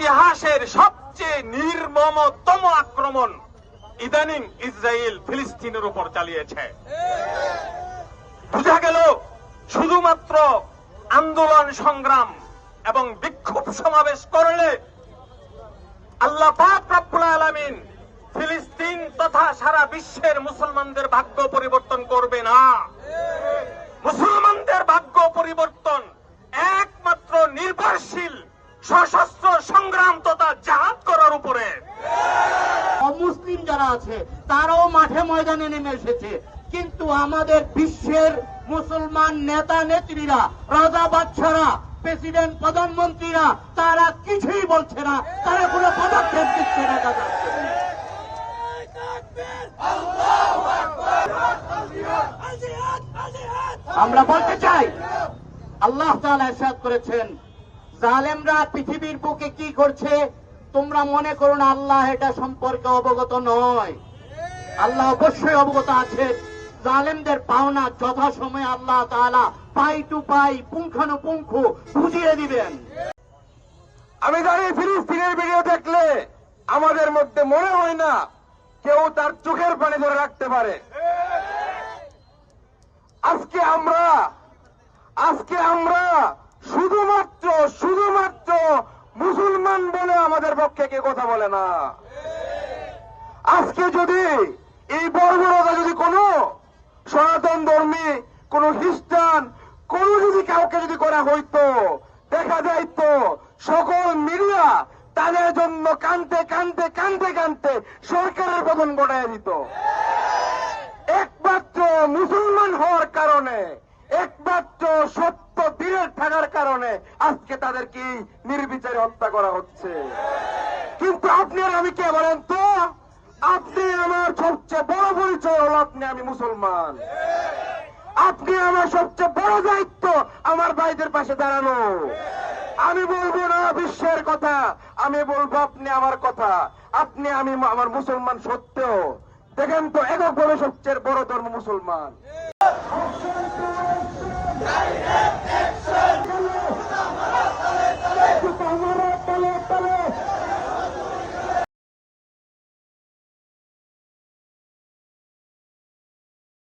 ইতিহাসের সবচেয়ে নির্মমতম আক্রমণ ইদানিং ইসরায়েল ফিলিস্তিনের উপর চালিয়েছে। বোঝা গেল শুধুমাত্র আন্দোলন সংগ্রাম এবং বিক্ষোভ সমাবেশ করলে আল্লাহ পাক রব্বুল আলামিন ফিলিস্তিন তথা সারা বিশ্বের মুসলমানদের ভাগ্য পরিবর্তন করবে না। মুসলমানদের ভাগ্য পরিবর্তন একমাত্র নির্ভরশীল সশস্ত্র সংগ্রাম তথা জিহাদ করার উপরে। অমুসলিম যারা আছে তারাও মাঠে ময়দানে নেমে এসেছে, কিন্তু আমাদের বিশ্বের মুসলমান নেতা নেত্রীরা, রাজা বাদশারা, প্রেসিডেন্ট প্রধানমন্ত্রীরা তারা কিছুই বলছে না, তারা কোনো পদক্ষেপ দিচ্ছে না। আমরা বলতে চাই আল্লাহ তাআলা ইরশাদ করেছেন, জালেমরা পৃথিবীর বুকে কি করছে তোমরা মনে করো না আল্লাহ এটা সম্পর্কে অবগত নয়। আল্লাহ অবশ্যই অবগত আছে। জালেমদের পাওনা যথাসময়ে আল্লাহ তাআলা পাই টু পাই পুঙ্খানুপুঙ্খ বুঝিয়ে দিবেন। আমি জানি ফিলিস্তিনের ভিডিও দেখলে আমাদের মধ্যে মনে হয় না কেউ তার চোখের পানি ধরে রাখতে পারে। আজকে আমরা শুধুমাত্র মুসলমান বলে আমাদের পক্ষে কে কথা বলে না। আজকে যদি এই বর্বরতা যদি কোনো সনাতন ধর্মী, কোন খ্রিস্টান, কোন যদি কাউকে যদি করা হইতো, দেখা যাইতো সকল মিডিয়া তাদের জন্য কানতে সরকারের পতন ঘটায় দিত। একমাত্র মুসলমান হওয়ার কারণে, একমাত্র সত্য দিনের থাকার কারণে আজকে তাদেরকে নির্বিচারে হত্যা করা হচ্ছে। কিন্তু আপনি আর আমি কে বলেন তো? আপনি আমার সবচেয়ে বড় পরিচয় হল আমি মুসলমান। আপনি আমার সবচেয়ে বড় দায়িত্ব আমার ভাইদের পাশে দাঁড়ানো। আমি বলবো না বিশ্বের কথা, আমি বলবো আপনি আমার কথা। আমি আমার মুসলমান সত্ত্বেও দেখেন তো এককভাবে সবচেয়ে বড় ধর্ম মুসলমান।